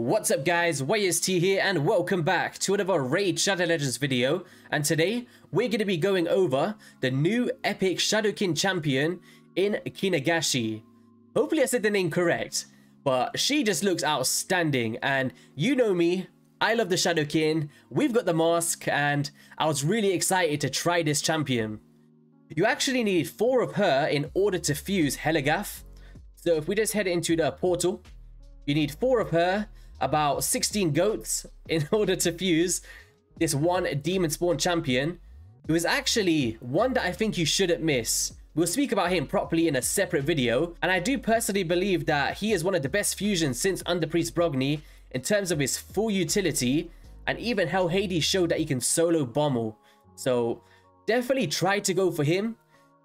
What's up guys, YST here and welcome back to another Raid Shadow Legends video. And today we're going to be going over the new epic Shadowkin champion in Kinagashi. Hopefully I said the name correct, but she just looks outstanding and you know me, I love the Shadowkin, we've got the mask and I was really excited to try this champion. You actually need 4 of her in order to fuse Helagath. So if we just head into the portal, you need 4 of her, about 16 goats in order to fuse this one demon spawn champion, who is actually one that I think you shouldn't miss. We'll speak about him properly in a separate video, and I do personally believe that he is one of the best fusions since Underpriest Brogni in terms of his full utility, and even Hell Hades showed that he can solo Bommel. So definitely try to go for him,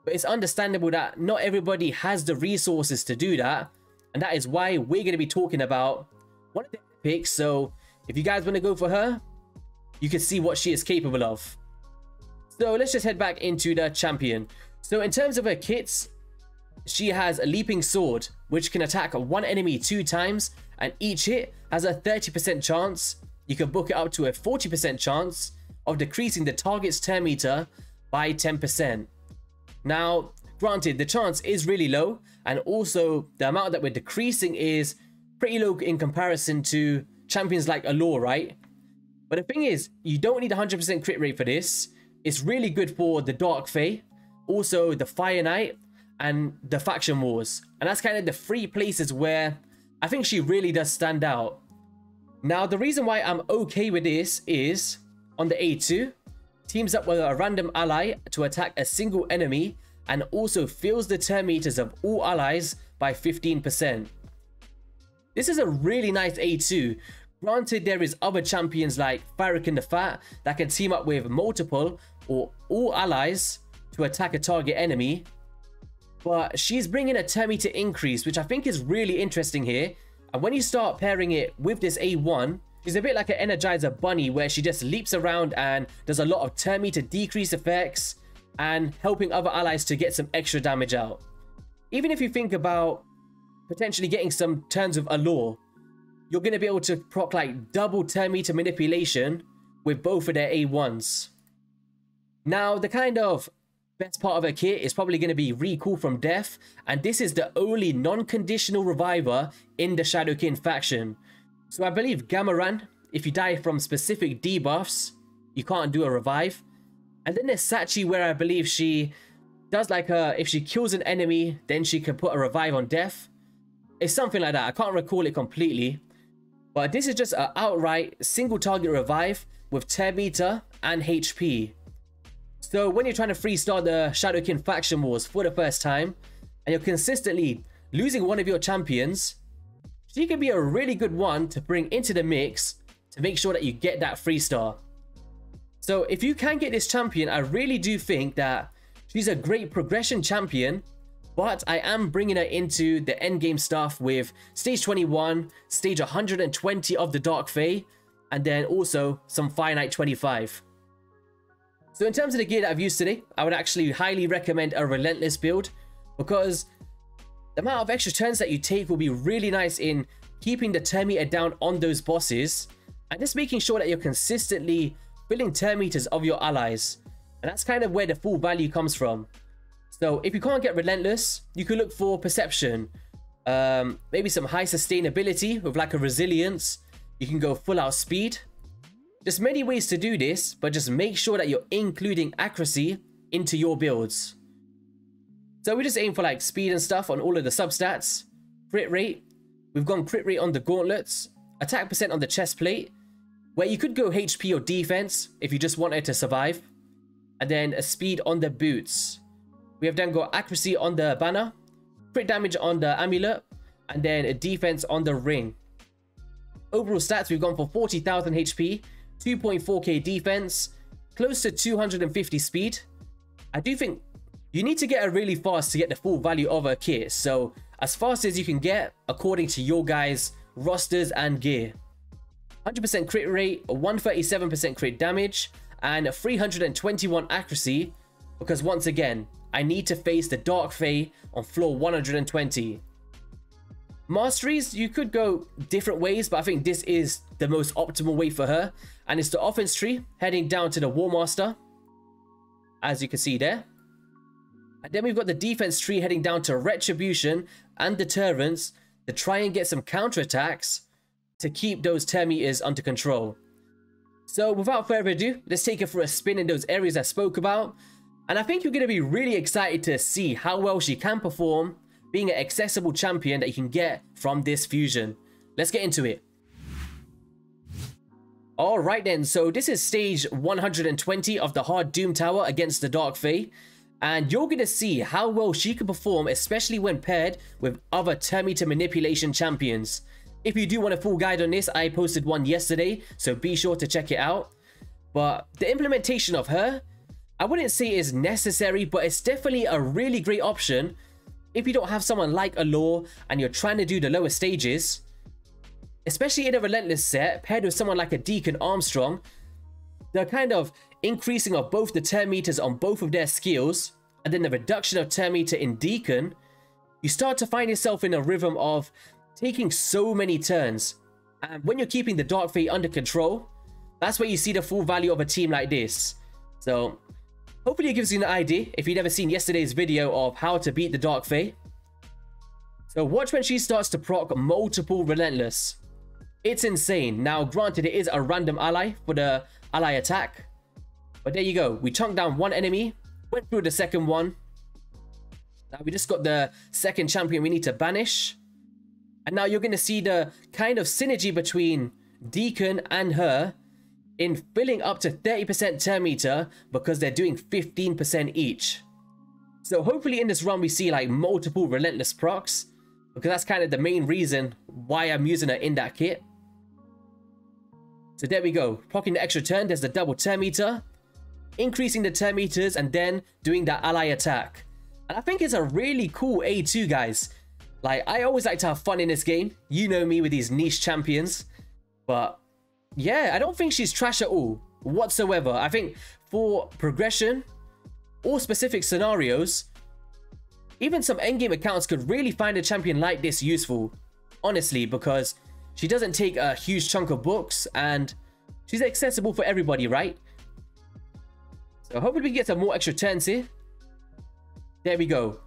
but it's understandable that not everybody has the resources to do that, and that is why we're going to be talking about one of the picks. So if you guys want to go for her, you can see what she is capable of. So let's just head back into the champion. So in terms of her kits, she has a leaping sword, which can attack one enemy 2 times, and each hit has a 30% chance. You can book it up to a 40% chance of decreasing the target's turn meter by 10%. Now, granted, the chance is really low, and also the amount that we're decreasing is pretty low in comparison to champions like Allure, right? But the thing is, you don't need 100% crit rate for this. It's really good for the Dark Fae, also the Fire Knight, and the Faction Wars. And that's kind of the 3 places where I think she really does stand out. Now, the reason why I'm okay with this is, on the A2, teams up with a random ally to attack a single enemy, and also fills the turn meters of all allies by 15%. This is a really nice A2. Granted, there is other champions like Farrakhan the Fat that can team up with multiple or all allies to attack a target enemy, but she's bringing a turn meter increase, which I think is really interesting here. And when you start pairing it with this A1, she's a bit like an Energizer Bunny, where she just leaps around and does a lot of turn meter decrease effects and helping other allies to get some extra damage out. Even if you think about potentially getting some turns of Allure, you're going to be able to proc like double turn meter manipulation with both of their A1s. Now, the kind of best part of her kit is probably going to be Recall from Death, and this is the only non-conditional reviver in the Shadowkin faction. So I believe Gamaran, if you die from specific debuffs, you can't do a revive. And then there's Sachi, where I believe she does like if she kills an enemy, then she can put a revive on death. It's something like that. I can't recall it completely. But this is just an outright single target revive with turn meter and HP. So when you're trying to freestyle the Shadowkin Faction Wars for the first time, and you're consistently losing one of your champions, she can be a really good one to bring into the mix to make sure that you get that freestyle. So if you can get this champion, I really do think that she's a great progression champion, but I am bringing her into the endgame stuff with stage 21, stage 120 of the Dark Fae, and then also some Fire Knight 25. So in terms of the gear that I've used today, I would actually highly recommend a Relentless build, because the amount of extra turns that you take will be really nice in keeping the turn meter down on those bosses, and just making sure that you're consistently filling turn meters of your allies. And that's kind of where the full value comes from. So if you can't get Relentless, you could look for Perception, maybe some high sustainability with like a Resilience. You can go full out speed. Just many ways to do this, but just make sure that you're including accuracy into your builds. So we just aim for like speed and stuff on all of the substats. Crit rate, we've gone crit rate on the gauntlets, attack percent on the chest plate, where you could go HP or defense if you just wanted to survive, and then a speed on the boots. We have then got accuracy on the banner, crit damage on the amulet, and then a defense on the ring. Overall stats, we've gone for 40,000 HP, 2.4k defense, close to 250 speed. I do think you need to get her really fast to get the full value of her kit, so as fast as you can get according to your guys' rosters and gear. 100% crit rate, 137% crit damage, and 321 accuracy, because once again, I need to face the Dark Fae on floor 120. Masteries, you could go different ways, but I think this is the most optimal way for her. And it's the offense tree heading down to the War Master, as you can see there. And then we've got the defense tree heading down to Retribution and Deterrence to try and get some counterattacks to keep those turn meters under control. So without further ado, let's take it for a spin in those areas I spoke about. And I think you're going to be really excited to see how well she can perform being an accessible champion that you can get from this fusion. Let's get into it. Alright then, so this is stage 120 of the Hard Doom Tower against the Dark Fae. And you're going to see how well she can perform, especially when paired with other turn meter manipulation champions. If you do want a full guide on this, I posted one yesterday, so be sure to check it out. But the implementation of her, I wouldn't say is necessary, but it's definitely a really great option if you don't have someone like Allure and you're trying to do the lower stages. Especially in a Relentless set, paired with someone like a Deacon Armstrong, the kind of increasing of both the turn meters on both of their skills, and then the reduction of turn meter in Deacon, you start to find yourself in a rhythm of taking so many turns. And when you're keeping the Dark Fae under control, that's where you see the full value of a team like this. So hopefully it gives you an idea if you've never seen yesterday's video of how to beat the Dark Fae. So watch when she starts to proc multiple Relentless. It's insane. Now granted, it is a random ally for the ally attack, but there you go. We chunked down one enemy, went through the second one. Now we just got the second champion we need to banish. And now you're going to see the kind of synergy between Deacon and her in filling up to 30% turn meter because they're doing 15% each. So hopefully in this run we see like multiple Relentless procs, because that's kind of the main reason why I'm using her in that kit. So there we go. Proccing the extra turn, there's the double turn meter, increasing the turn meters, and then doing that ally attack. And I think it's a really cool A2, guys. Like, I always like to have fun in this game. You know me with these niche champions. But yeah, I don't think she's trash at all whatsoever. I think for progression or specific scenarios, even some endgame accounts could really find a champion like this useful. Honestly, because she doesn't take a huge chunk of books and she's accessible for everybody, right? So hopefully we can get some more extra turns here. There we go.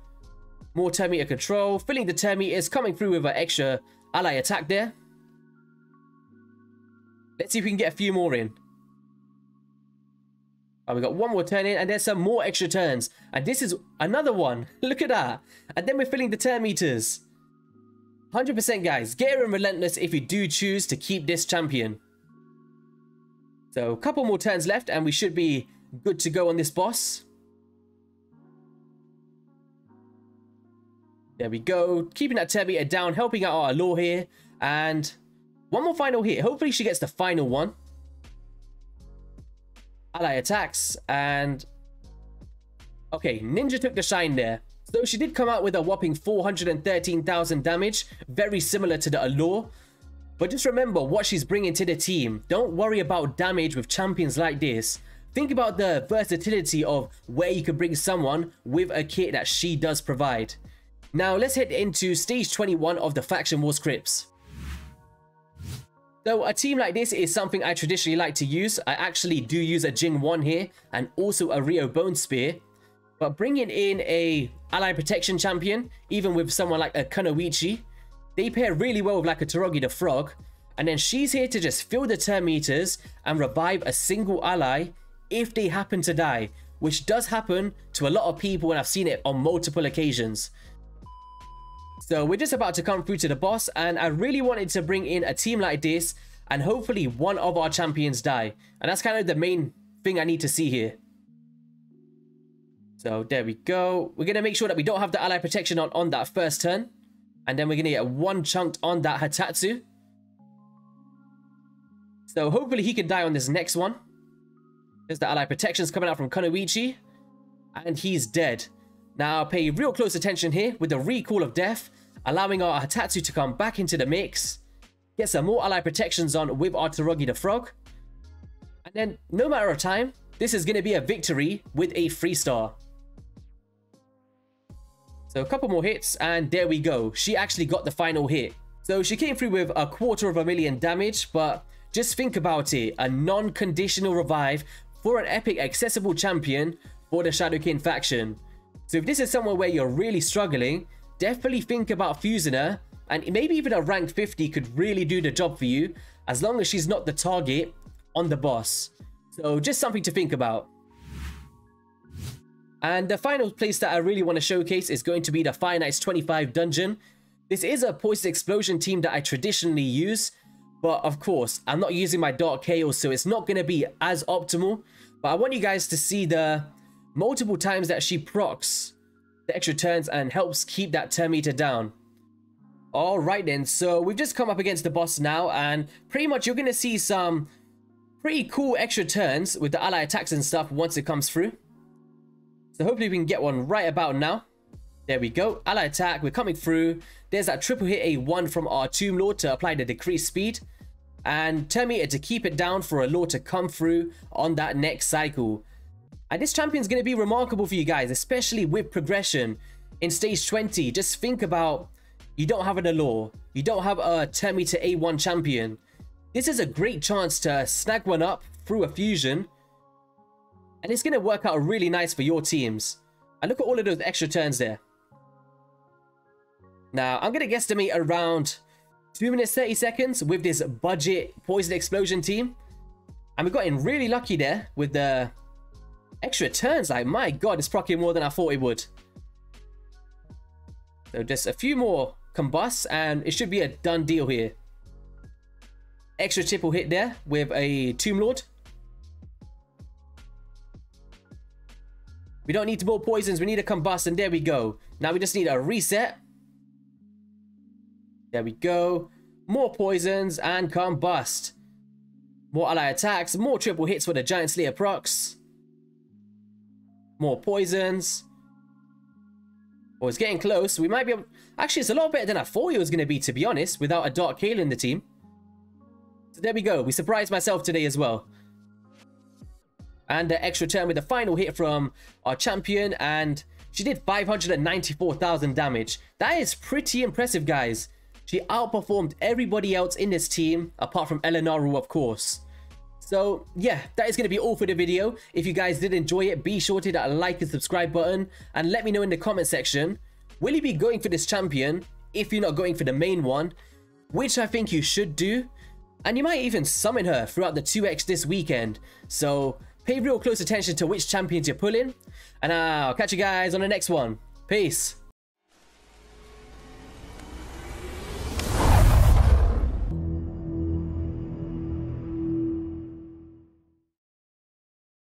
More turn meter control, filling the turn meters, coming through with an extra ally attack there. Let's see if we can get a few more in. Oh, we got one more turn in, and there's some more extra turns. And this is another one. Look at that. And then we're filling the turn meters. 100% guys, get her in Relentless if you do choose to keep this champion. So a couple more turns left and we should be good to go on this boss. There we go. Keeping that turn meter down, helping out our Allure here. And one more final hit. Hopefully she gets the final one. Ally attacks and... okay, Ninja took the shine there. So she did come out with a whopping 413,000 damage. Very similar to the Allure. But just remember what she's bringing to the team. Don't worry about damage with champions like this. Think about the versatility of where you can bring someone with a kit that she does provide. Now let's head into stage 21 of the Faction War scripts. So a team like this is something I traditionally like to use. I actually do use a Jing 1 here and also a Rio Bone Spear. But bringing in a ally protection champion, even with someone like a Kunoichi, they pair really well with like a Torogi the Frog. And then she's here to just fill the turn meters and revive a single ally if they happen to die, which does happen to a lot of people and I've seen it on multiple occasions. So we're just about to come through to the boss, and I really wanted to bring in a team like this and hopefully one of our champions die. And that's kind of the main thing I need to see here. So there we go. We're going to make sure that we don't have the ally protection on that first turn. And then we're going to get one chunked on that Hatatsu. So hopefully he can die on this next one. There's the ally protections coming out from Kunoichi. And he's dead. Now pay real close attention here with the Recall of Death, allowing our Hatatsu to come back into the mix. Get some more ally protections on with our Torogi the Frog. And then, no matter of time, this is going to be a victory with a 3-star. So a couple more hits, and there we go. She actually got the final hit. So she came through with 250,000 damage, but just think about it. A non-conditional revive for an epic accessible champion for the Shadowkin faction. So if this is somewhere where you're really struggling, definitely think about fusing her, and maybe even a rank 50 could really do the job for you, as long as she's not the target on the boss. So just something to think about. And the final place that I really want to showcase is going to be the Fire Knights 25 dungeon. This is a Poison Explosion team that I traditionally use, but of course, I'm not using my Dark Chaos, so it's not going to be as optimal. But I want you guys to see the multiple times that she procs the extra turns and helps keep that turn meter down. Alright then, so we've just come up against the boss now, and pretty much you're going to see some pretty cool extra turns with the ally attacks and stuff once it comes through. So hopefully we can get one right about now. There we go. Ally attack. We're coming through. There's that triple hit A1 from our Tomb Lord to apply the decreased speed. And turn meter to keep it down for a Lord to come through on that next cycle. And this champion's going to be remarkable for you guys, especially with progression. In stage 20, just think about, you don't have an Allure. You don't have a turn meter A1 champion. This is a great chance to snag one up through a fusion. And it's going to work out really nice for your teams. And look at all of those extra turns there. Now, I'm going to guesstimate around 2 minutes 30 seconds with this budget Poison Explosion team. And we got in really lucky there with the extra turns. Like, my god, it's proccing more than I thought it would. So just a few more combusts and it should be a done deal here. Extra triple hit there with a Tomb Lord. We don't need more poisons, we need a combust, and there we go. Now we just need a reset. There we go. More poisons and combust. More ally attacks, more triple hits for the Giant Slayer procs. More poisons. Oh, it's getting close. We might be able... Actually, it's a lot better than I thought it was going to be, to be honest, without a Dark Kale in the team. So there we go. We surprised myself today as well. And the extra turn with the final hit from our champion, and she did 594,000 damage. That is pretty impressive, guys. She outperformed everybody else in this team, apart from Elenaru, of course. So yeah, that is going to be all for the video. If you guys did enjoy it, be sure to hit that like and subscribe button, and let me know in the comment section, will you be going for this champion if you're not going for the main one, which I think you should do, and you might even summon her throughout the 2x this weekend. So pay real close attention to which champions you're pulling, and I'll catch you guys on the next one. Peace.